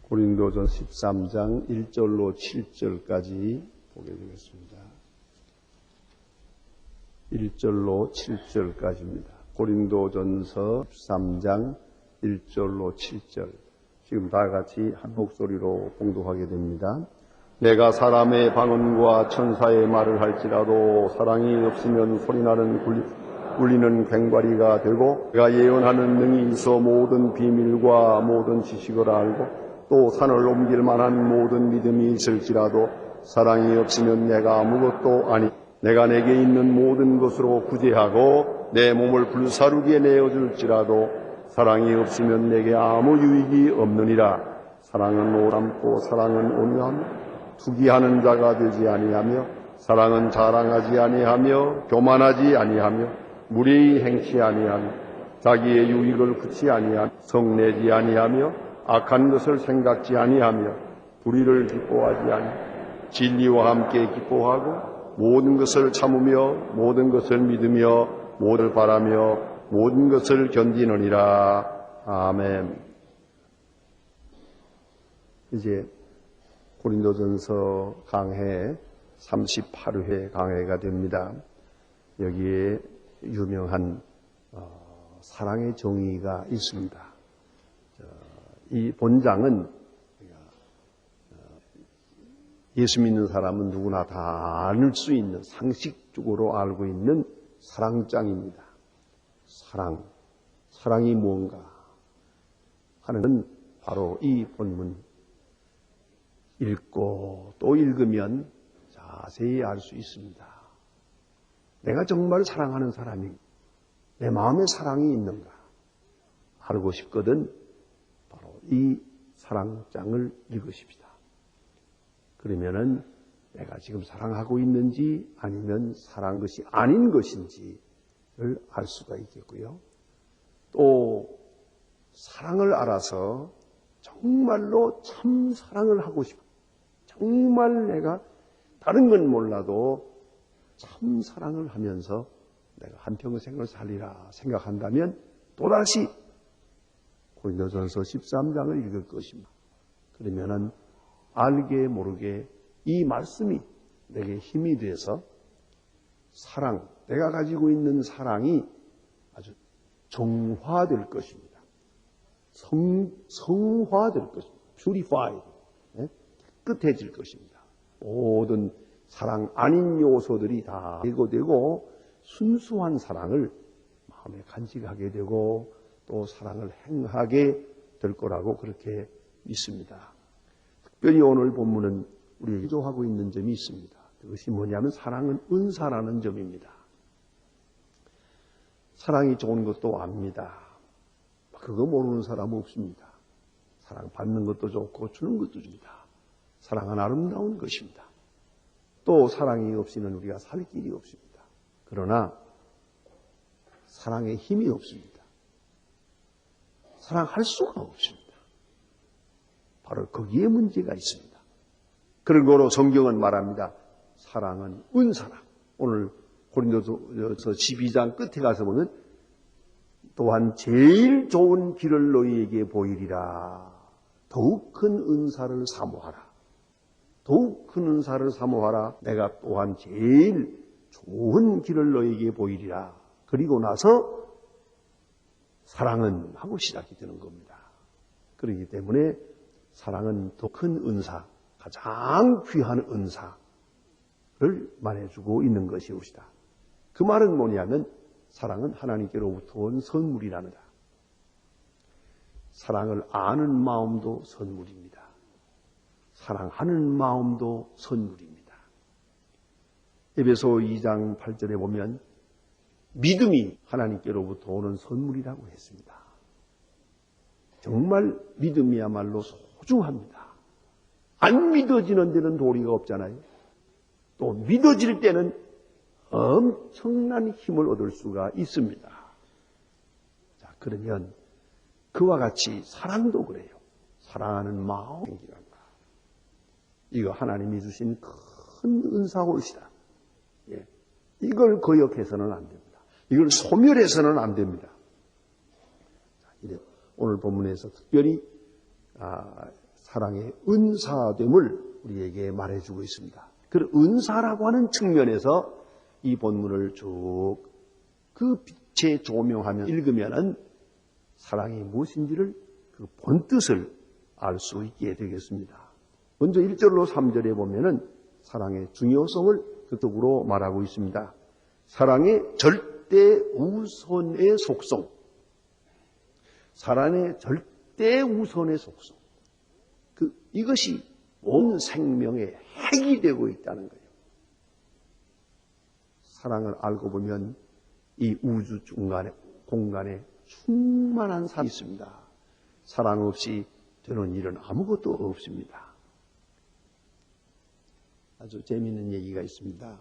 고린도전 13장 1절로 7절까지 보게 되겠습니다. 1절로 7절까지입니다. 고린도전서 13장 1절로 7절. 지금 다 같이 한 목소리로 봉독하게 됩니다. 내가 사람의 방언과 천사의 말을 할지라도 사랑이 없으면 소리나는 울리는 괭과리가 되고, 내가 예언하는 능이 있어 모든 비밀과 모든 지식을 알고 또 산을 옮길 만한 모든 믿음이 있을지라도 사랑이 없으면 내가 아무것도 아니. 내가 내게 있는 모든 것으로 구제하고 내 몸을 불사르게 내어줄지라도 사랑이 없으면 내게 아무 유익이 없느니라. 사랑은 오람고 사랑은 온유하며 투기하는 자가 되지 아니하며 사랑은 자랑하지 아니하며 교만하지 아니하며 무례히 행치 아니하며 자기의 유익을 굳이 아니하며 성내지 아니하며 악한 것을 생각지 아니하며 불의를 기뻐하지 아니하며 진리와 함께 기뻐하고 모든 것을 참으며 모든 것을 믿으며 모든 바라며 모든 것을 견디느니라. 아멘. 이제 고린도전서 강해 38회 강해가 됩니다. 여기에 유명한 사랑의 정의가 있습니다. 이 본장은 예수 믿는 사람은 누구나 다 알 수 있는, 상식적으로 알고 있는 사랑장입니다. 사랑이 뭔가 하는 바로 이 본문 읽고 또 읽으면 자세히 알 수 있습니다. 내가 정말 사랑하는 사람인가, 내 마음에 사랑이 있는가 알고 싶거든 바로 이 사랑장을 읽으십시다. 그러면은 내가 지금 사랑하고 있는지 아니면 사랑한 것이 아닌 것인지를 알 수가 있겠고요. 또 사랑을 알아서 정말로 참 사랑을 하고 싶어. 정말 내가 다른 건 몰라도 참 사랑을 하면서 내가 한평생을 살리라 생각한다면 또다시 고린도전서 13장을 읽을 것입니다. 그러면은 알게 모르게 이 말씀이 내게 힘이 돼서 내가 가지고 있는 사랑이 아주 정화될 것입니다. 성화될 것입니다. purified, 깨끗해질 것입니다. 모든 사랑 아닌 요소들이 다 제거되고 순수한 사랑을 마음에 간직하게 되고 또 사랑을 행하게 될 거라고 그렇게 믿습니다. 특별히 오늘 본문은 우리에게 기도하고 있는 점이 있습니다. 그것이 뭐냐면 사랑은 은사라는 점입니다. 사랑이 좋은 것도 압니다. 그거 모르는 사람은 없습니다. 사랑 받는 것도 좋고 주는 것도 줍니다. 사랑은 아름다운 것입니다. 또 사랑이 없이는 우리가 살 길이 없습니다. 그러나 사랑에 힘이 없습니다. 사랑할 수가 없습니다. 바로 거기에 문제가 있습니다. 그런 거로 성경은 말합니다. 사랑은 은사라. 오늘 고린도서 12장 끝에 가서 보면 또한 제일 좋은 길을 너희에게 보이리라. 더욱 큰 은사를 사모하라. 더욱 큰 은사를 사모하라. 내가 또한 제일 좋은 길을 너희에게 보이리라. 그리고 나서 사랑은 하고 시작이 되는 겁니다. 그렇기 때문에 사랑은 더 큰 은사, 가장 귀한 은사를 말해주고 있는 것이옵시다. 그 말은 뭐냐면 사랑은 하나님께로부터 온 선물이라는다. 사랑을 아는 마음도 선물입니다. 사랑하는 마음도 선물입니다. 에베소 2장 8절에 보면 믿음이 하나님께로부터 오는 선물이라고 했습니다. 정말 믿음이야말로 소중합니다. 안 믿어지는 데는 도리가 없잖아요. 또 믿어질 때는 엄청난 힘을 얻을 수가 있습니다. 자, 그러면 그와 같이 사랑도 그래요. 사랑하는 마음이 생기란다. 이거 하나님이 주신 큰 은사올시다. 이걸 거역해서는 안 됩니다. 이걸 소멸해서는 안 됩니다. 오늘 본문에서 특별히 사랑의 은사됨을 우리에게 말해주고 있습니다. 그 은사라고 하는 측면에서 이 본문을 쭉 그 빛에 조명하며 읽으면은 사랑이 무엇인지를 그 본뜻을 알 수 있게 되겠습니다. 먼저 1절로 3절에 보면은 사랑의 중요성을 극적으로 말하고 있습니다. 사랑의 절대 우선의 속성. 사랑의 절대 우선의 속성. 이것이 온 생명의 핵이 되고 있다는 거예요. 사랑을 알고 보면 이 우주 중간에, 공간에 충만한 사랑이 있습니다. 사랑 없이 되는 일은 아무것도 없습니다. 아주 재미있는 얘기가 있습니다.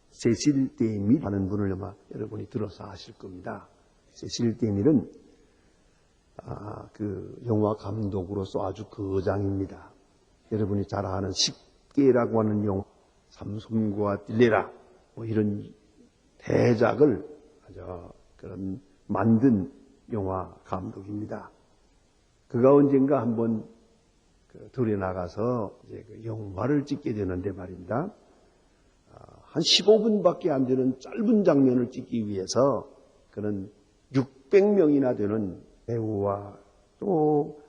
세실 데밀 하는 분을 아마 여러분이 들어서 아실 겁니다. 세실 데밀은 그 영화 감독으로서 아주 거장입니다. 여러분이 잘 아는 십계라고 하는 영화, 삼손과 딜레라 뭐 이런 대작을 아주 그런 만든 영화 감독입니다. 그가 언젠가 한번 들에 나가서 이제 그 영화를 찍게 되는데 말입니다. 한 15분밖에 안 되는 짧은 장면을 찍기 위해서 그는 600명이나 되는 배우와 또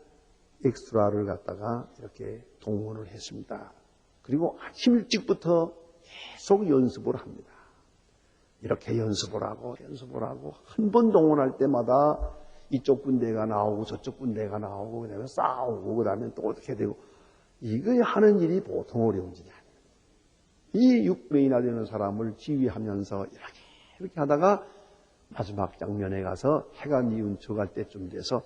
엑스트라를 갖다가 이렇게 동원을 했습니다. 그리고 아침 일찍부터 계속 연습을 합니다. 이렇게 연습을 하고 한 번 동원할 때마다 이쪽 군대가 나오고 저쪽 군대가 나오고 그다음에 싸우고 그다음에 또 어떻게 되고 이거 하는 일이 보통 어려운 일이 아니에요. 이 6명이나 되는 사람을 지휘하면서 이렇게 하다가 마지막 장면에 가서 해가 뉘운 척할 때쯤 돼서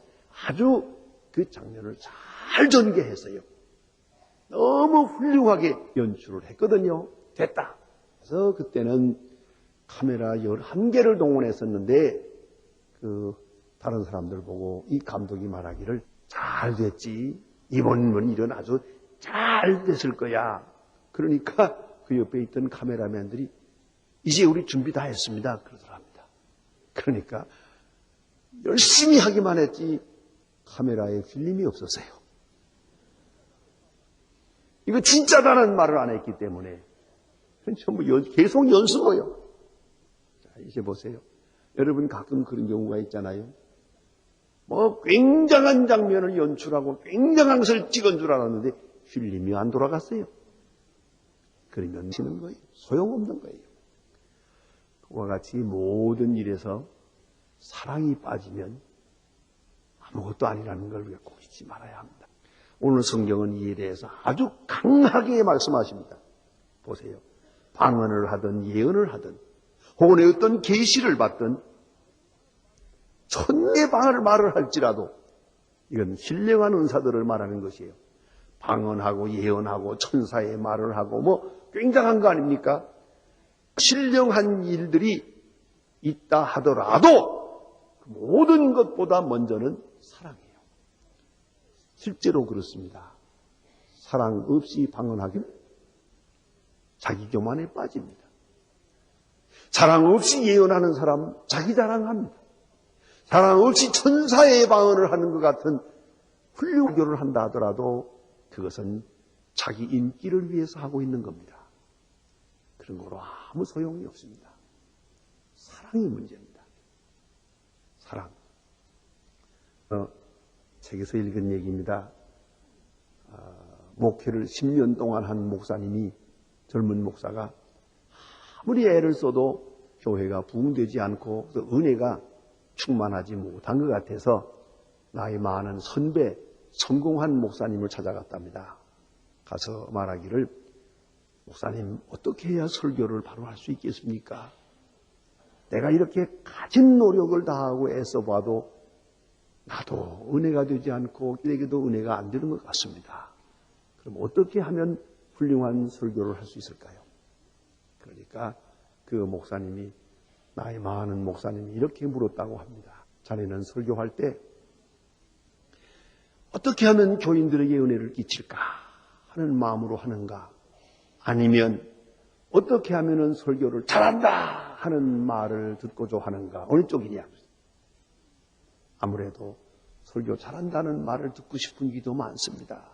아주 그 장면을 잘 전개했어요. 너무 훌륭하게 연출을 했거든요. 됐다. 그래서 그때는 카메라 11개를 동원했었는데 다른 사람들 보고 이 감독이 말하기를 잘 됐지. 이번 일은 아주 잘 됐을 거야. 그러니까 그 옆에 있던 카메라맨들이 이제 우리 준비 다 했습니다. 그러더랍니다. 그러니까 열심히 하기만 했지 카메라에 필름이 없었어요. 이거 진짜다는 말을 안 했기 때문에 전부 계속 연습해요. 자, 이제 보세요. 여러분 가끔 그런 경우가 있잖아요. 뭐 굉장한 장면을 연출하고 굉장한 것을 찍은 줄 알았는데 필름이 안 돌아갔어요. 그러면 치는 거예요. 소용없는 거예요. 그와 같이 모든 일에서 사랑이 빠지면 아무것도 아니라는 걸 우리가 꼭 잊지 말아야 합니다. 오늘 성경은 이에 대해서 아주 강하게 말씀하십니다. 보세요. 방언을 하든 예언을 하든 혹은 어떤 계시를 받든 천의 말을 할지라도 이건 신령한 은사들을 말하는 것이에요. 방언하고 예언하고 천사의 말을 하고 뭐 굉장한 거 아닙니까? 신령한 일들이 있다 하더라도 모든 것보다 먼저는 사랑이에요. 실제로 그렇습니다. 사랑 없이 방언하기는 자기 교만에 빠집니다. 사랑 없이 예언하는 사람은 자기 자랑합니다. 사랑 없이 천사의 방언을 하는 것 같은 훌륭한 교를 한다 하더라도 그것은 자기 인기를 위해서 하고 있는 겁니다. 그런 거로 아무 소용이 없습니다. 사랑이 문제입니다. 사랑. 책에서 읽은 얘기입니다. 목회를 10년 동안 한 목사님이 젊은 목사가 아무리 애를 써도 교회가 부흥되지 않고 은혜가 충만하지 못한 것 같아서 나이 많은 선배, 성공한 목사님을 찾아갔답니다. 가서 말하기를 목사님 어떻게 해야 설교를 바로 할 수 있겠습니까? 내가 이렇게 가진 노력을 다하고 애써봐도 나도 은혜가 되지 않고 내게도 은혜가 안 되는 것 같습니다. 그럼 어떻게 하면 훌륭한 설교를 할 수 있을까요? 그러니까 그 목사님이 나이 많은 목사님이 이렇게 물었다고 합니다. 자네는 설교할 때 어떻게 하면 교인들에게 은혜를 끼칠까 하는 마음으로 하는가? 아니면 어떻게 하면 설교를 잘한다 하는 말을 듣고자 하는가? 어느 쪽이냐? 아무래도 설교 잘한다는 말을 듣고 싶은 기도 많습니다.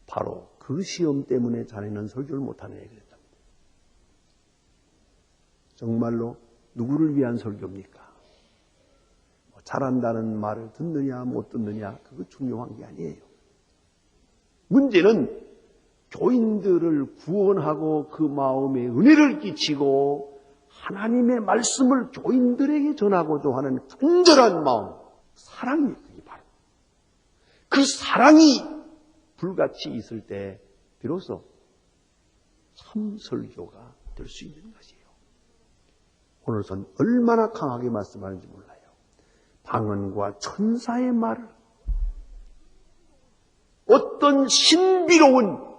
바로 그 시험 때문에 자네는 설교를 못하네 그랬답니다. 정말로 누구를 위한 설교입니까? 잘한다는 말을 듣느냐 못 듣느냐 그거 중요한 게 아니에요. 문제는 교인들을 구원하고 그 마음에 은혜를 끼치고 하나님의 말씀을 교인들에게 전하고자 하는 간절한 마음, 사랑이에요. 그게 바로. 그 사랑이 불같이 있을 때 비로소 참 설교가 될 수 있는 것이에요. 오늘 전 얼마나 강하게 말씀하는지 몰라요. 방언과 천사의 말을 어떤 신비로운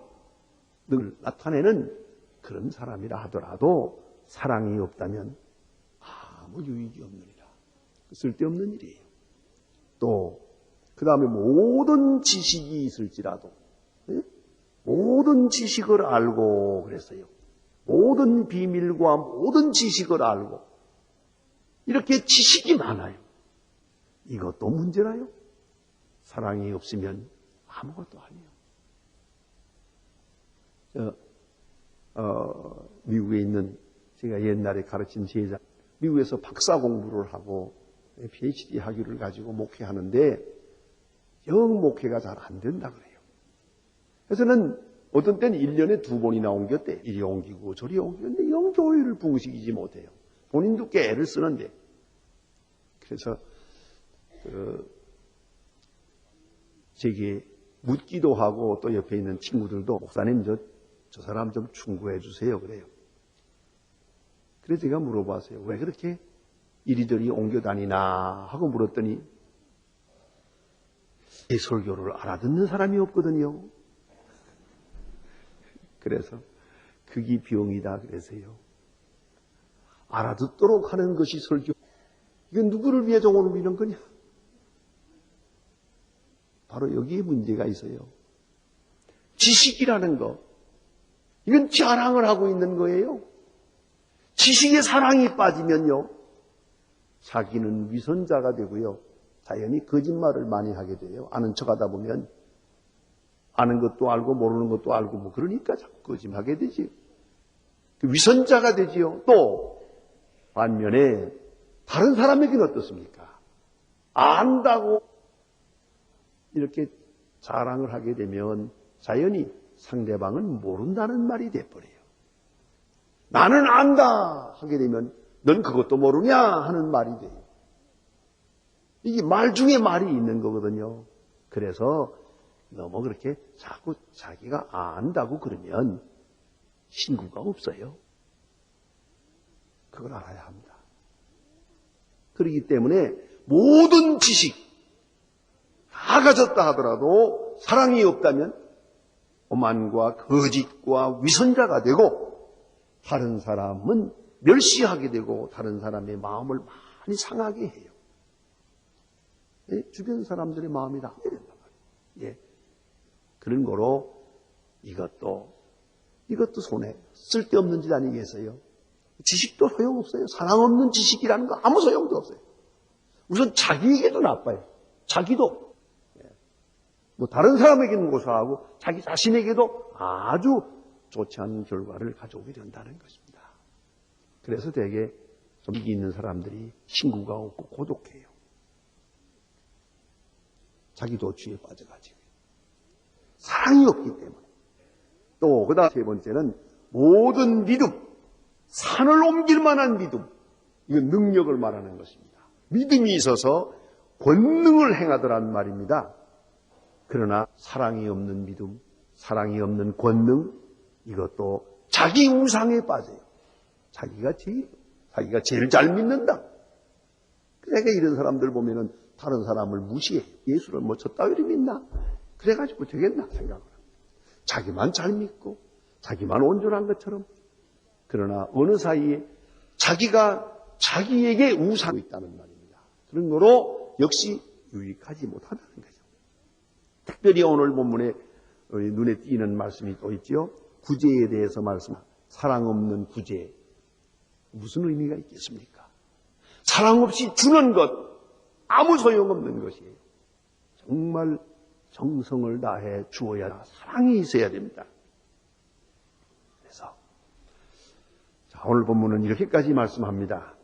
늘 나타내는 그런 사람이라 하더라도 사랑이 없다면 아무 유익이 없느니라. 쓸데없는 일이에요. 또 그 다음에 모든 지식이 있을지라도 모든 지식을 알고 그랬어요. 모든 비밀과 모든 지식을 알고 이렇게 지식이 많아요. 이것도 문제라요. 사랑이 없으면 아무것도 아니에요. 미국에 있는 제가 옛날에 가르친 제자, 미국에서 박사 공부를 하고 PhD 학위를 가지고 목회하는데 영 목회가 잘 안 된다 그래요. 그래서는 어떤 때는 1년에 2번이나 옮겼대. 이리 옮기고 저리 옮기는데 영 교회를 붕식이지 못해요. 본인도 꽤 애를 쓰는데. 그래서 제게 묻기도 하고 또 옆에 있는 친구들도 목사님 저 사람 좀 충고해 주세요 그래요. 그래서 제가 물어봤어요. 왜 그렇게 이리저리 옮겨 다니나 하고 물었더니 이 설교를 알아듣는 사람이 없거든요. 그래서 그게 병이다 그래서요. 알아듣도록 하는 것이 설교. 이건 누구를 위해 종을 울리는 거냐? 바로 여기에 문제가 있어요. 지식이라는 거. 이건 자랑을 하고 있는 거예요. 지식에 사랑이 빠지면요. 자기는 위선자가 되고요. 자연히 거짓말을 많이 하게 돼요. 아는 척하다 보면 아는 것도 알고 모르는 것도 알고 뭐 그러니까 자꾸 거짓말하게 되지. 위선자가 되지요. 또 반면에 다른 사람에게는 어떻습니까? 안다고 이렇게 자랑을 하게 되면 자연히 상대방은 모른다는 말이 돼버려요. 나는 안다 하게 되면 넌 그것도 모르냐 하는 말이 돼요. 이게 말 중에 말이 있는 거거든요. 그래서 너무 그렇게 자꾸 자기가 안다고 그러면 신구가 없어요. 그걸 알아야 합니다. 그렇기 때문에 모든 지식 다 가졌다 하더라도 사랑이 없다면 오만과 거짓과 위선자가 되고 다른 사람은 멸시하게 되고 다른 사람의 마음을 많이 상하게 해요. 주변 사람들의 마음이 다 된단 말이에요. 예. 그런 거로 이것도 손해. 쓸데없는 짓 아니겠어요? 지식도 소용없어요. 사랑 없는 지식이라는 거 아무 소용도 없어요. 우선 자기에게도 나빠요. 자기도. 뭐 다른 사람에게는 고사하고 자기 자신에게도 아주 좋지 않은 결과를 가져오게 된다는 것입니다. 그래서 되게 좀 있는 사람들이 친구가 없고 고독해요. 자기 도취에 빠져가지고. 사랑이 없기 때문에. 또 그다음 세 번째는 모든 믿음, 산을 옮길 만한 믿음. 이건 능력을 말하는 것입니다. 믿음이 있어서 권능을 행하더란 말입니다. 그러나 사랑이 없는 믿음, 사랑이 없는 권능, 이것도 자기 우상에 빠져요. 자기가 제일 잘 믿는다. 그러니까 이런 사람들 보면은 다른 사람을 무시해. 예수를 뭐 저 따위로 믿나? 그래가지고 되겠나 생각을 합니다. 자기만 잘 믿고 자기만 온전한 것처럼. 그러나 어느 사이에 자기가 자기에게 우상이 있다는 말입니다. 그런 거로 역시 유익하지 못하다는 거죠. 특별히 오늘 본문에 눈에 띄는 말씀이 또 있죠. 구제에 대해서 사랑 없는 구제. 무슨 의미가 있겠습니까? 사랑 없이 주는 것 아무 소용없는 것이에요. 정말 정성을 다해 주어야 사랑이 있어야 됩니다. 그래서 오늘 본문은 이렇게까지 말씀합니다.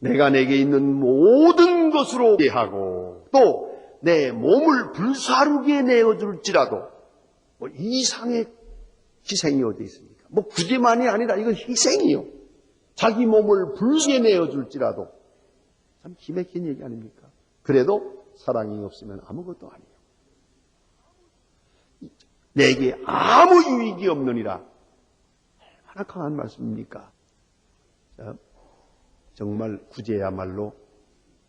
내가 내게 있는 모든 것으로 하고 또 내 몸을 불사르게 내어줄지라도 이상의 희생이 어디 있습니까? 구제만이 아니라 이건 희생이요. 자기 몸을 불사르게 내어줄지라도 참 기맥힌 얘기 아닙니까? 그래도 사랑이 없으면 아무것도 아니에요. 내게 아무 유익이 없느니라. 얼마나 강한 말씀입니까? 자, 정말 구제야말로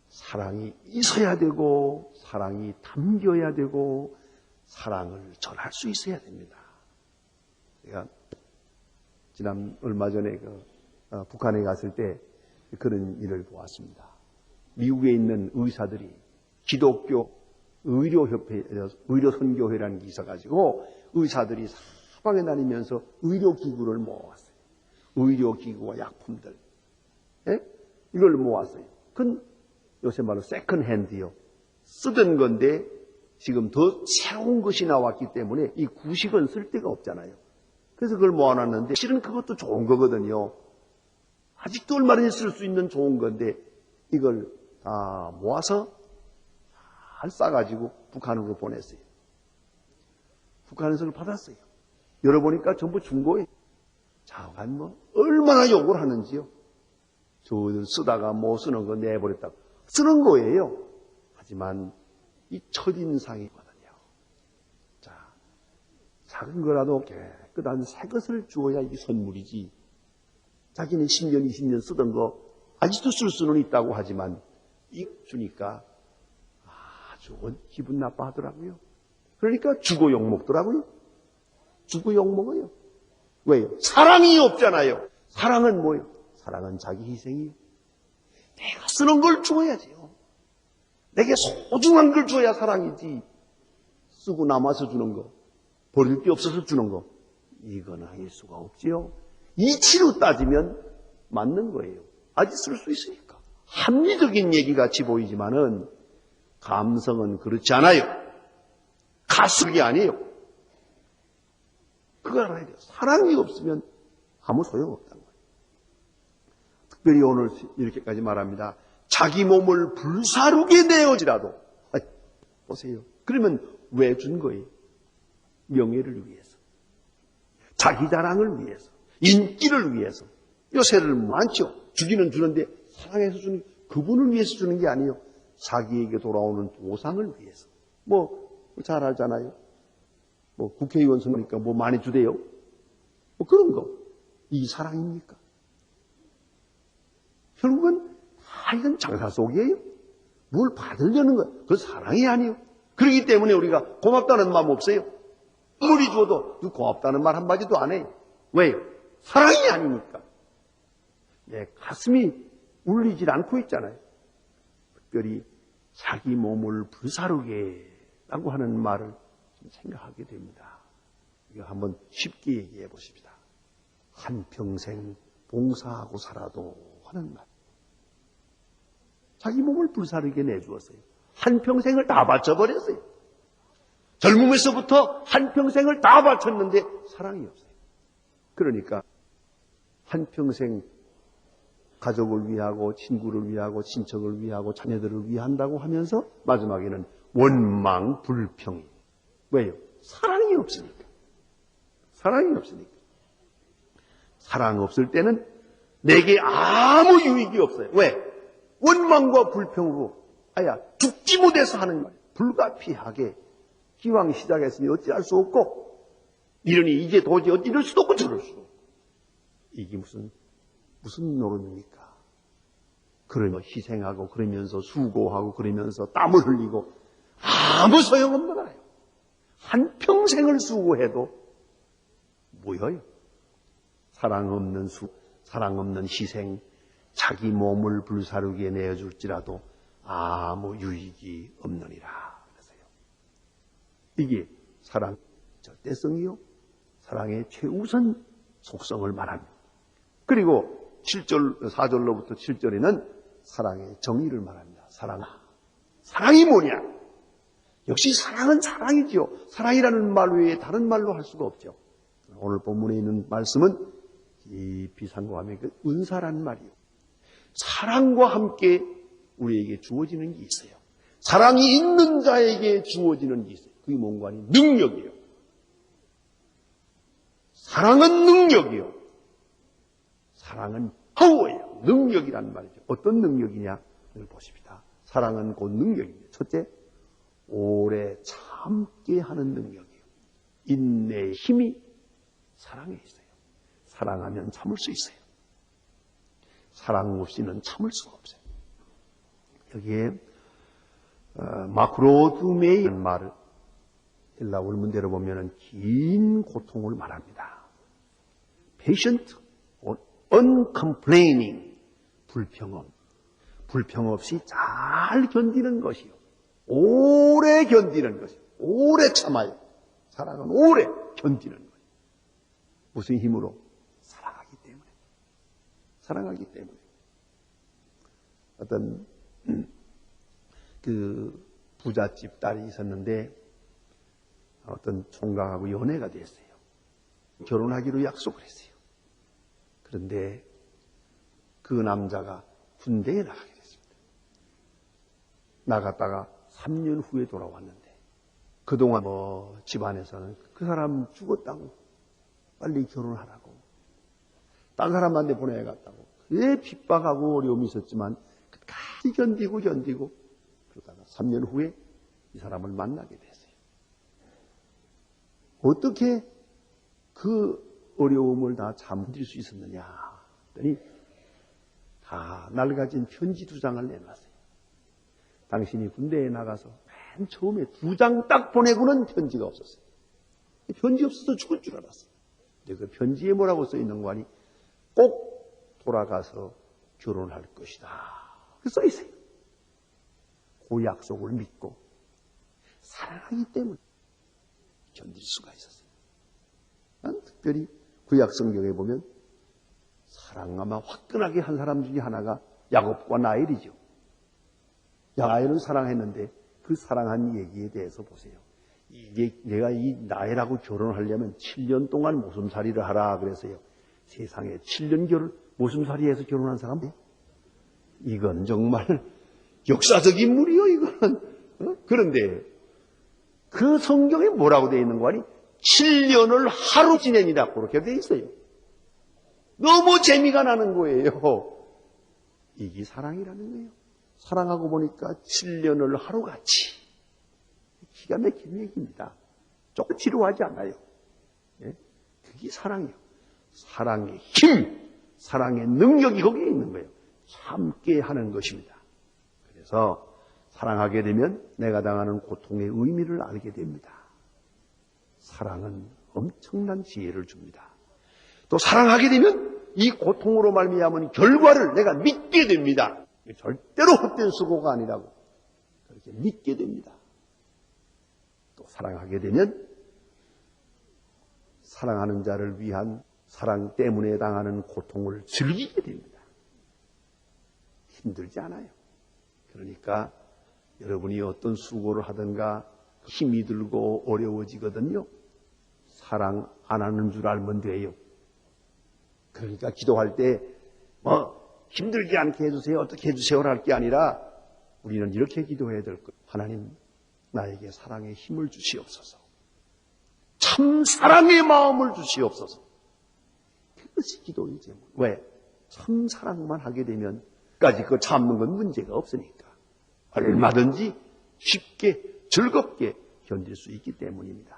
사랑이 있어야 되고 사랑이 담겨야 되고 사랑을 전할 수 있어야 됩니다. 제가 지난 얼마 전에 북한에 갔을 때 그런 일을 보았습니다. 미국에 있는 의사들이 기독교 의료선교회라는 게 있어가지고 의사들이 사방에 다니면서 의료기구를 모아왔어요. 의료기구와 약품들. 이걸 모았어요. 그건 요새 말로 세컨핸드요. 쓰던 건데 지금 더 새로운 것이 나왔기 때문에 이 구식은 쓸 데가 없잖아요. 그래서 그걸 모아놨는데 실은 그것도 좋은 거거든요. 아직도 얼마든지 쓸 수 있는 좋은 건데 이걸 다 모아서 잘 싸가지고 북한으로 보냈어요. 북한에서 그걸 받았어요. 열어보니까 전부 중고예요. 자관 얼마나 욕을 하는지요. 저들 쓰다가 못 쓰는 거 내버렸다고. 쓰는 거예요. 하지만 이 첫인상이거든요. 자, 작은 거라도 깨끗한 새 것을 주어야 이게 선물이지. 자기는 10년, 20년 쓰던 거 아직도 쓸 수는 있다고 하지만 이 주니까 아주 기분 나빠하더라고요. 그러니까 주고 욕먹더라고요. 주고 욕먹어요. 왜요? 사랑이 없잖아요. 사랑은 뭐예요? 사랑은 자기 희생이에요. 내가 쓰는 걸 주어야지요. 내게 소중한 걸 줘야 사랑이지. 쓰고 남아서 주는 거, 버릴 게 없어서 주는 거, 이건 아닐 수가 없지요. 이치로 따지면 맞는 거예요. 아직 쓸 수 있으니까. 합리적인 얘기 같이 보이지만은 감성은 그렇지 않아요. 가슴이 아니에요. 그거 알아야 돼요. 사랑이 없으면 아무 소용없다는 거예요. 특별히 오늘 이렇게까지 말합니다. 자기 몸을 불사르게 내어지라도. 보세요. 그러면 왜 준 거예요? 명예를 위해서. 자기 자랑을 위해서. 인기를 위해서. 요새를 많죠. 주기는 주는데 사랑해서 주는, 그분을 위해서 주는 게 아니에요. 자기에게 돌아오는 보상을 위해서. 잘 알잖아요. 국회의원 선거니까 많이 주대요. 그런 거. 이 사랑입니까? 결국은 이건 장사 속이에요. 뭘 받으려는 거예요. 그건 사랑이 아니에요. 그렇기 때문에 우리가 고맙다는 마음 없어요. 아무리 줘도 고맙다는 말 한마디도 안 해요. 왜요? 사랑이 아니니까. 내 가슴이 울리질 않고 있잖아요. 특별히 자기 몸을 불사르게 라고 하는 말을 좀 생각하게 됩니다. 이거 한번 쉽게 얘기해 보십시다. 한평생 봉사하고 살아도 하는 말. 자기 몸을 불사르게 내주었어요. 한평생을 다 바쳐버렸어요. 젊음에서부터 한평생을 다 바쳤는데 사랑이 없어요. 그러니까 한평생 가족을 위하고 친구를 위하고 친척을 위하고 자녀들을 위한다고 하면서 마지막에는 원망불평이. 왜요? 사랑이 없으니까. 사랑이 없으니까. 사랑 없을 때는 내게 아무 유익이 없어요. 왜? 원망과 불평으로 죽지 못해서 하는 거예요. 불가피하게 기왕 시작했으니 어찌할 수 없고 이러니 이제 도저히 어찌 이럴 수도 없고 저럴 수도 없고. 이게 무슨 노릇입니까? 그러면 희생하고 그러면서 수고하고 그러면서 땀을 흘리고 아무 소용없는 거예요. 한평생을 수고해도 뭐예요? 사랑 없는 사랑 없는 희생, 자기 몸을 불사르게 내어줄지라도 아무 유익이 없느니라. 그래서요. 이게 사랑 절대성이요. 사랑의 최우선 속성을 말합니다. 그리고 4절로부터 7절에는 사랑의 정의를 말합니다. 사랑이 뭐냐? 역시 사랑은 사랑이지요. 사랑이라는 말 외에 다른 말로 할 수가 없죠. 오늘 본문에 있는 말씀은 깊이 상고하면 그 은사라는 말이요. 사랑과 함께 우리에게 주어지는 게 있어요. 사랑이 있는 자에게 주어지는 게 있어요. 그게 뭔가 하니 능력이에요. 사랑은 능력이요. 사랑은 파워예요. 능력이란 말이죠. 어떤 능력이냐? 이걸 보십시다. 사랑은 곧 능력입니다. 첫째, 오래 참게 하는 능력이에요. 인내의 힘이 사랑에 있어요. 사랑하면 참을 수 있어요. 사랑 없이는 참을 수가 없어요. 여기에 마크로두메이의 말을 헬라 원문대로 보면 긴 고통을 말합니다. patient, uncomplaining, 불평 없이 잘 견디는 것이요. 오래 견디는 것이요. 오래 참아요. 사랑은 오래 견디는 거예요. 무슨 힘으로? 사랑하기 때문에. 사랑하기 때문에. 어떤 그 부잣집 딸이 있었는데 어떤 총각하고 연애가 됐어요. 결혼하기로 약속을 했어요. 그런데 그 남자가 군대에 나가게 됐습니다. 나갔다가 3년 후에 돌아왔는데 그동안 집안에서는 그 사람 죽었다고 빨리 결혼하라고 딴 사람한테 보내갔다고 그에 핍박하고 어려움이 있었지만 끝까지 견디고 그러다가 3년 후에 이 사람을 만나게 됐어요. 어떻게 그 어려움을 다 잠들 수 있었느냐 했더니 다 낡아진 편지 2장을 내놨어요. 당신이 군대에 나가서 맨 처음에 2장 딱 보내고는 편지가 없었어요. 편지 없어서 죽을 줄 알았어요. 근데 그 편지에 뭐라고 써 있는 거 아니? 꼭 돌아가서 결혼할 것이다. 그 써 있어요. 그 약속을 믿고 사랑하기 때문에 견딜 수가 있었어요. 난 특별히 구약 성경에 보면 사랑 아마 화끈하게 한 사람 중에 하나가 야곱과 나엘이죠. 나엘은 사랑했는데 그 사랑한 얘기에 대해서 보세요. 내가 이 나엘하고 결혼하려면 7년 동안 모슴살이를 하라 그래서요. 세상에 7년 모슴살이해서 결혼한 사람 이건 정말 역사적 인물이요 이거는. 그런데 그 성경에 뭐라고 되어 있는 거 아니? 7년을 하루 지내니라 그렇게 되어 있어요. 너무 재미가 나는 거예요. 이게 사랑이라는 거예요. 사랑하고 보니까 7년을 하루같이 기가 막힌 얘기입니다. 조금 지루하지 않아요. 예? 그게 사랑이에요. 사랑의 힘, 사랑의 능력이 거기에 있는 거예요. 참게 하는 것입니다. 그래서 사랑하게 되면 내가 당하는 고통의 의미를 알게 됩니다. 사랑은 엄청난 지혜를 줍니다. 또 사랑하게 되면 이 고통으로 말미암은 결과를 내가 믿게 됩니다. 절대로 헛된 수고가 아니라고 그렇게 믿게 됩니다. 또 사랑하게 되면 사랑하는 자를 위한 사랑 때문에 당하는 고통을 즐기게 됩니다. 힘들지 않아요. 그러니까 여러분이 어떤 수고를 하든가 힘이 들고 어려워지거든요. 사랑 안 하는 줄 알면 돼요. 그러니까 기도할 때 힘들지 않게 해주세요. 어떻게 해주세요라 할 게 아니라 우리는 이렇게 기도해야 될 거예요. 하나님 나에게 사랑의 힘을 주시옵소서. 참 사랑의 마음을 주시옵소서. 그것이 기도의 제목. 왜? 참 사랑만 하게 되면 까지 그거 참는 건 문제가 없으니까 얼마든지 쉽게 즐겁게 견딜 수 있기 때문입니다.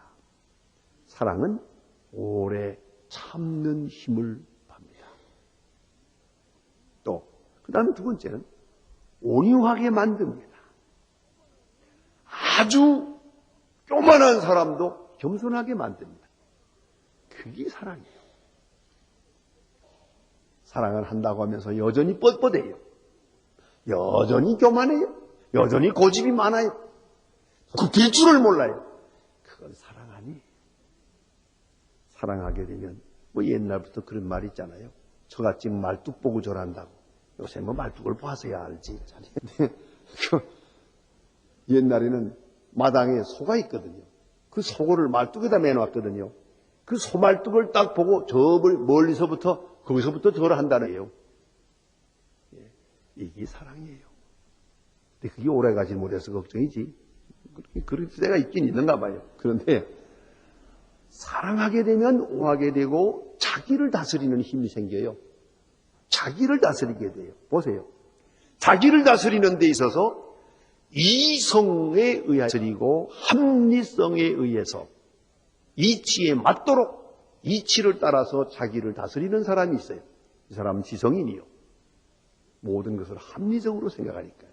사랑은 오래 참는 힘을 팝니다. 또 그 다음 두 번째는 온유하게 만듭니다. 아주 조만한 사람도 겸손하게 만듭니다. 그게 사랑이에요. 사랑을 한다고 하면서 여전히 뻣뻣해요. 여전히 교만해요. 여전히 고집이 많아요. 될 줄을 몰라요. 그건 사랑 아니에요. 사랑하게 되면 옛날부터 그런 말이 있잖아요. 저같이 말뚝 보고 절한다고. 요새 말뚝을 봐서야 알지. 옛날에는 마당에 소가 있거든요. 그 소를 말뚝에다 매놨거든요. 그 소말뚝을 딱 보고 저 멀리서부터 거기서부터 저를 한다는 거예요. 이게 사랑이에요. 근데 그게 오래가지 못해서 걱정이지. 그럴 때가 있긴 있는가 봐요. 그런데 사랑하게 되면 오하게 되고 자기를 다스리는 힘이 생겨요. 자기를 다스리게 돼요. 보세요. 자기를 다스리는 데 있어서 이성에 의해서 그리고 합리성에 의해서 이치에 맞도록 이치를 따라서 자기를 다스리는 사람이 있어요. 이 사람은 지성인이요. 모든 것을 합리적으로 생각하니까요.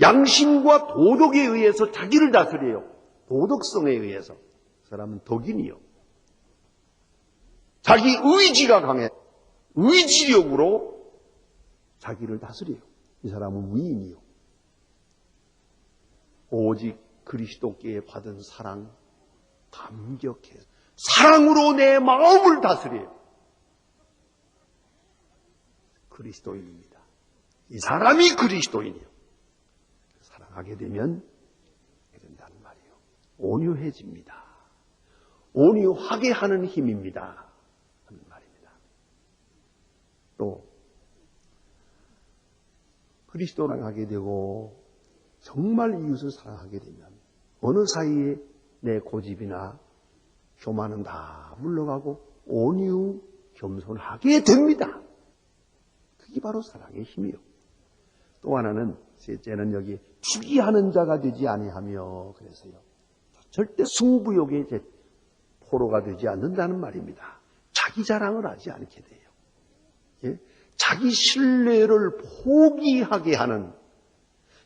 양심과 도덕에 의해서 자기를 다스려요. 도덕성에 의해서. 그 사람은 덕인이요. 자기 의지가 강해. 의지력으로 자기를 다스려요. 이 사람은 위인이요. 오직 그리스도께 받은 사랑 감격해서 사랑으로 내 마음을 다스려요. 그리스도인입니다. 이 사람이 그리스도인이요. 사랑하게 되면 된다는 말이에요. 온유해집니다. 온유하게 하는 힘입니다. 하는 말입니다. 또 그리스도를 사랑하게 되고 정말 이웃을 사랑하게 되면 어느 사이에 내 고집이나 교만은 다 물러가고 온유 겸손하게 됩니다. 그게 바로 사랑의 힘이요. 또 하나는 셋째는 여기 투기하는 자가 되지 아니하며 그래서요. 절대 승부욕의 포로가 되지 않는다는 말입니다. 자기 자랑을 하지 않게 돼요. 예? 자기 신뢰를 포기하게 하는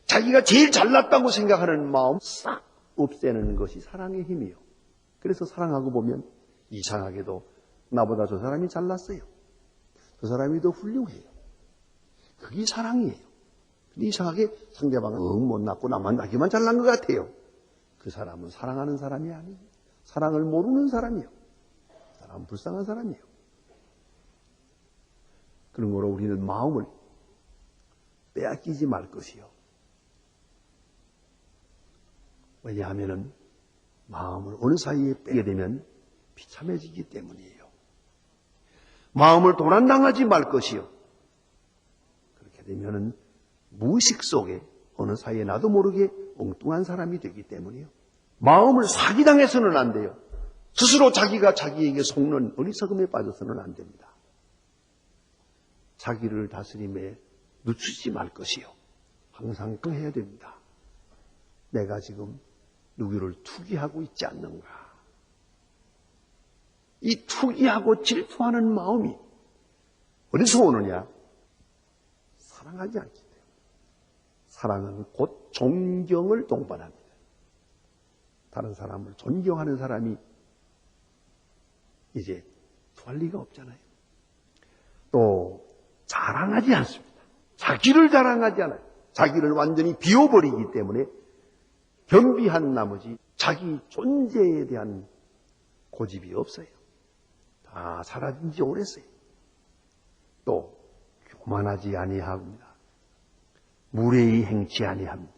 자기가 제일 잘났다고 생각하는 마음 싹 없애는 것이 사랑의 힘이요. 그래서 사랑하고 보면 이상하게도 나보다 저 사람이 잘났어요. 저 사람이 더 훌륭해요. 그게 사랑이에요. 근데 이상하게 상대방은 못났고 나만 나기만 잘난 것 같아요. 그 사람은 사랑하는 사람이 아니에요. 사랑을 모르는 사람이요. 그 사람은 불쌍한 사람이에요. 그런 거로 우리는 마음을 빼앗기지 말 것이요. 왜냐하면 마음을 어느 사이에 빼게 되면 비참해지기 때문이에요. 마음을 도난당하지 말 것이요. 그렇게 되면 무의식 속에 어느 사이에 나도 모르게 엉뚱한 사람이 되기 때문이에요. 마음을 사기당해서는 안 돼요. 스스로 자기가 자기에게 속는 어리석음에 빠져서는 안 됩니다. 자기를 다스림에 늦추지 말 것이요. 항상 해야 됩니다. 내가 지금 누구를 투기하고 있지 않는가. 이 투기하고 질투하는 마음이 어디서 오느냐? 사랑하지 않기 때문에. 사랑은 곧 존경을 동반합니다. 다른 사람을 존경하는 사람이 이제 구할 리가 없잖아요. 또 자랑하지 않습니다. 자기를 자랑하지 않아요. 자기를 완전히 비워버리기 때문에 겸비한 나머지 자기 존재에 대한 고집이 없어요. 다 사라진 지 오랬어요. 또 교만하지 아니합니다. 무례히 행치 아니합니다.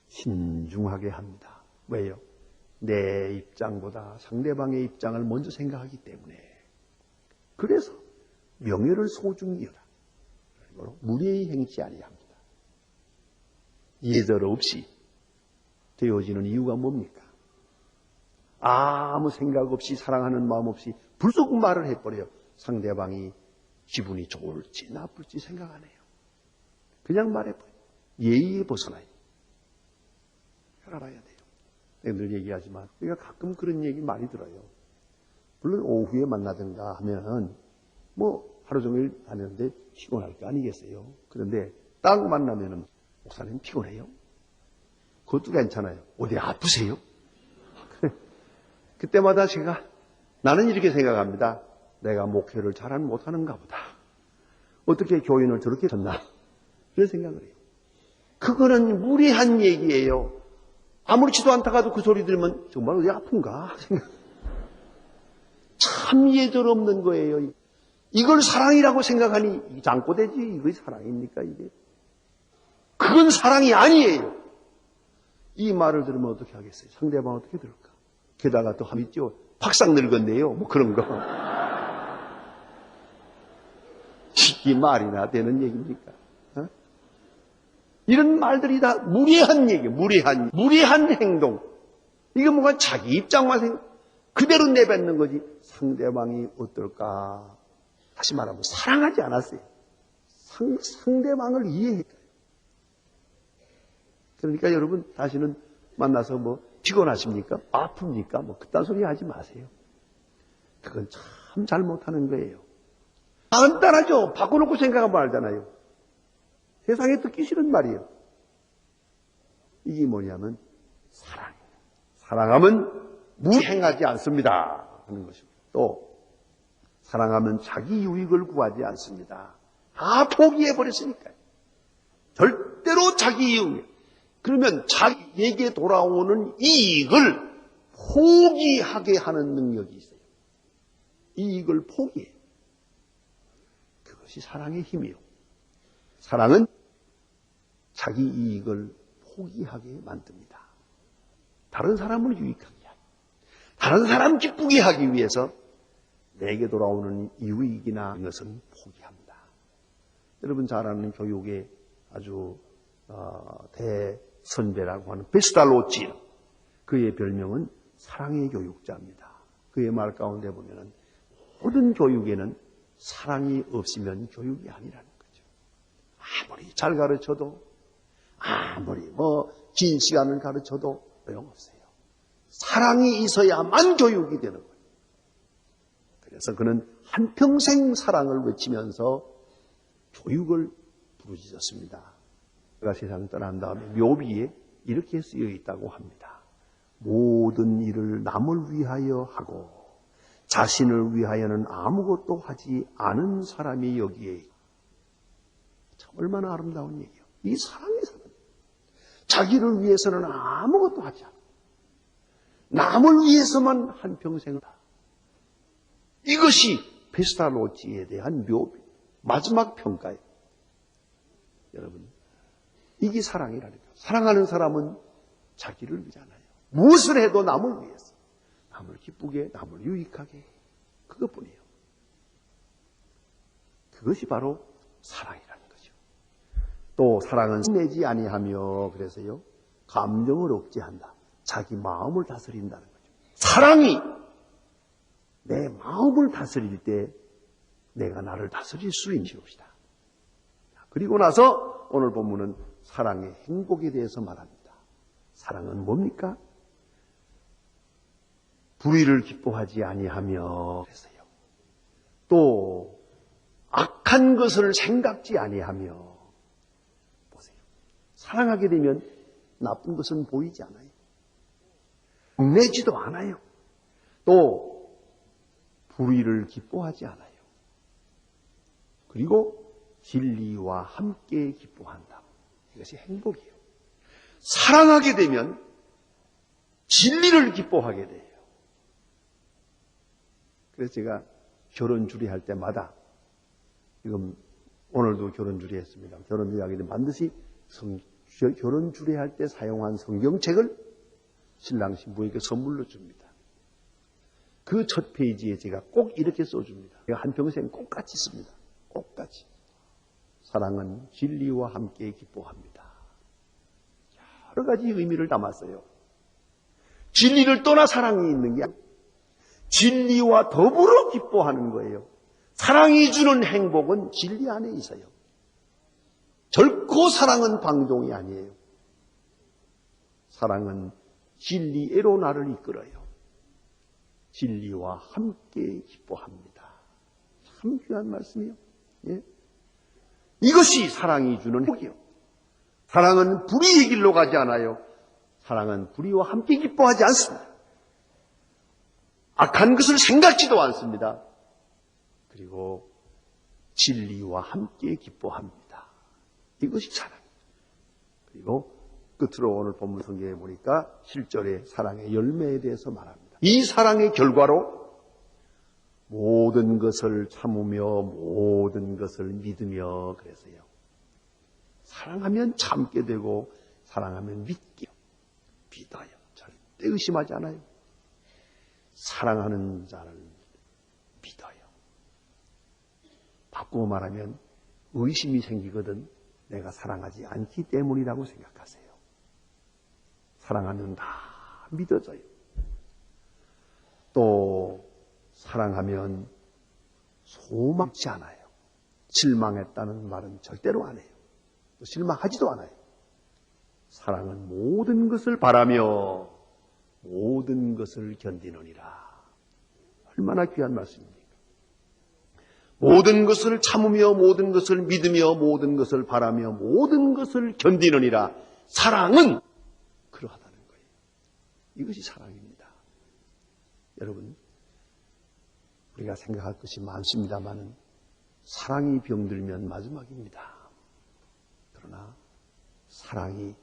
신중하게 합니다. 왜요? 내 입장보다 상대방의 입장을 먼저 생각하기 때문에. 그래서 명예를 소중히 여라. 무례히 행치 아니합니다. 예절 없이 되어지는 이유가 뭡니까? 아무 생각 없이 사랑하는 마음 없이 불쑥 말을 해버려요. 상대방이 기분이 좋을지 나쁠지 생각 안 해요. 그냥 말해버려요. 예의에 벗어나요. 알아야 돼요. 내가 늘 얘기하지만 우리가 가끔 그런 얘기 많이 들어요. 물론 오후에 만나든가 하면 뭐 하루 종일 다녔는데 피곤할 거 아니겠어요. 그런데 딱 만나면은 목사님 피곤해요? 그것도 괜찮아요. 어디 아프세요? 그때마다 제가 나는 이렇게 생각합니다. 내가 목회를 잘 못하는가 보다. 어떻게 교인을 저렇게 쳤나? 그런 생각을 해요. 그거는 무례한 얘기예요. 아무렇지도 않다가도 그 소리 들으면 정말 어디 아픈가? 참 예절 없는 거예요. 이걸 사랑이라고 생각하니 장꼬대지. 이게 사랑입니까 이게? 그건 사랑이 아니에요. 이 말을 들으면 어떻게 하겠어요? 상대방 어떻게 들을까? 게다가 또 있죠. 박상 늙었네요. 뭐 그런 거. 이 말이나 되는 얘기입니까? 어? 이런 말들이 다 무례한 얘기예요. 무례한 행동. 이거 뭔가 자기 입장만 그대로 내뱉는 거지. 상대방이 어떨까? 다시 말하면 사랑하지 않았어요. 상대방을 이해했어요. 그러니까 여러분 다시는 만나서 뭐 피곤하십니까? 아픕니까? 뭐 그딴 소리 하지 마세요. 그건 참 잘못하는 거예요. 간단하죠. 바꿔놓고 생각하면 알잖아요. 세상에 듣기 싫은 말이에요. 이게 뭐냐면 사랑이에요. 사랑하면 무행하지 않습니다 하는 것입니다. 또 사랑하면 자기 유익을 구하지 않습니다. 다 포기해버렸으니까요. 절대로 자기 이익. 그러면 자기에게 돌아오는 이익을 포기하게 하는 능력이 있어요. 이익을 포기해요. 그것이 사랑의 힘이요. 사랑은 자기 이익을 포기하게 만듭니다. 다른 사람을 유익하게 하기, 다른 사람 기쁘게 하기 위해서 내게 돌아오는 이익이나 이것은 포기합니다. 여러분 잘 아는 교육의 아주 대선배라고 하는 베스탈로치, 그의 별명은 사랑의 교육자입니다. 그의 말 가운데 보면은 모든 교육에는 사랑이 없으면 교육이 아니라는 거죠. 아무리 잘 가르쳐도, 아무리 긴 시간을 가르쳐도 소용없어요. 사랑이 있어야만 교육이 되는 거예요. 그래서 그는 한평생 사랑을 외치면서 교육을 부르짖었습니다. 그가 세상을 떠난 다음에 묘비에 이렇게 쓰여 있다고 합니다. 모든 일을 남을 위하여 하고 자신을 위하여는 아무것도 하지 않은 사람이 여기에 있다. 참 얼마나 아름다운 얘기예요. 이 사랑의 사람. 자기를 위해서는 아무것도 하지 않아. 남을 위해서만 한평생을 다. 이것이 베스탈로치에 대한 묘비, 마지막 평가예요. 여러분, 이게 사랑이라는 거예요. 사랑하는 사람은 자기를 위하잖아요. 무엇을 해도 남을 위해서. 남을 기쁘게, 남을 유익하게. 그것뿐이에요. 그것이 바로 사랑이라는 거죠. 또 사랑은 내지 아니하며, 그래서요, 감정을 억제한다. 자기 마음을 다스린다는 거죠. 사랑이 내 마음을 다스릴 때 내가 나를 다스릴 수 있는 것이다. 그리고 나서 오늘 본문은 사랑의 행복에 대해서 말합니다. 사랑은 뭡니까? 불의를 기뻐하지 아니하며, 그래서요. 또 악한 것을 생각지 아니하며. 보세요. 사랑하게 되면 나쁜 것은 보이지 않아요. 내지도 않아요. 또 불의를 기뻐하지 않아요. 그리고 진리와 함께 기뻐한다. 이것이 행복이에요. 사랑하게 되면 진리를 기뻐하게 돼요. 그래서 제가 결혼 주례할 때마다, 지금 오늘도 결혼 주례했습니다. 결혼 주례하게 되면 반드시 결혼 주례할 때 사용한 성경책을 신랑 신부에게 선물로 줍니다. 그 첫 페이지에 제가 꼭 이렇게 써줍니다. 제가 한평생 꼭같이 씁니다. 꼭같이. 사랑은 진리와 함께 기뻐합니다. 여러 가지 의미를 담았어요. 진리를 떠나 사랑이 있는 게 아니에요. 진리와 더불어 기뻐하는 거예요. 사랑이 주는 행복은 진리 안에 있어요. 결코 사랑은 방종이 아니에요. 사랑은 진리애로 나를 이끌어요. 진리와 함께 기뻐합니다. 참 귀한 말씀이요. 예? 이것이 사랑이 주는 행복이요. 사랑은 불의의 길로 가지 않아요. 사랑은 불의와 함께 기뻐하지 않습니다. 악한 것을 생각지도 않습니다. 그리고 진리와 함께 기뻐합니다. 이것이 사랑입니다. 그리고 끝으로 오늘 본문 성경에 보니까 7절에 사랑의 열매에 대해서 말합니다. 이 사랑의 결과로 모든 것을 참으며 모든 것을 믿으며, 그래서요. 사랑하면 참게 되고 사랑하면 믿게 믿어요. 절대 의심하지 않아요. 사랑하는 자를 믿어요. 바꾸어 말하면 의심이 생기거든 내가 사랑하지 않기 때문이라고 생각하세요. 사랑하면 다 믿어져요. 또 사랑하면 소망치 않아요. 실망했다는 말은 절대로 안 해요. 또 실망하지도 않아요. 사랑은 모든 것을 바라며 모든 것을 견디느니라. 얼마나 귀한 말씀입니까? 모든 것을 참으며 모든 것을 믿으며 모든 것을 바라며 모든 것을 견디느니라. 사랑은 그러하다는 거예요. 이것이 사랑입니다. 여러분, 우리가 생각할 것이 많습니다만 사랑이 병들면 마지막입니다. 그러나 사랑이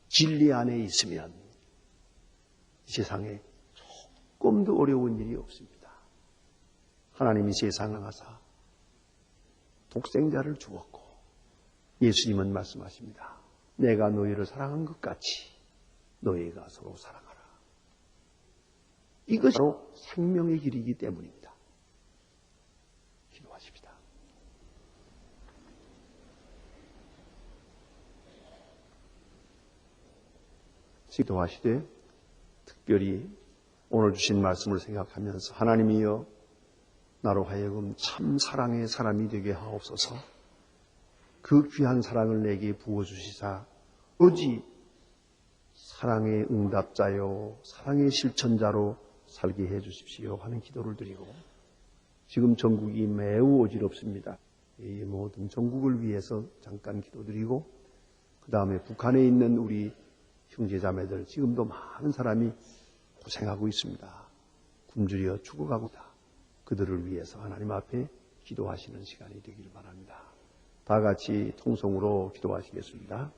진리 안에 있으면 이 세상에 조금도 어려운 일이 없습니다. 하나님이 세상을 하사 독생자를 주었고 예수님은 말씀하십니다. 내가 너희를 사랑한 것 같이 너희가 서로 사랑하라. 이것이 바로 생명의 길이기 때문입니다. 기도하십시다. 기도하시되 특별히 오늘 주신 말씀을 생각하면서 하나님이여 나로 하여금 참 사랑의 사람이 되게 하옵소서. 그 귀한 사랑을 내게 부어주시사 오직 사랑의 응답자요 사랑의 실천자로 살게 해주십시오 하는 기도를 드리고 지금 전국이 매우 어지럽습니다. 이 모든 전국을 위해서 잠깐 기도드리고 그 다음에 북한에 있는 우리 형제자매들 지금도 많은 사람이 고생하고 있습니다. 굶주려 죽어가고 있다. 그들을 위해서 하나님 앞에 기도하시는 시간이 되기를 바랍니다. 다 같이 통성으로 기도하시겠습니다.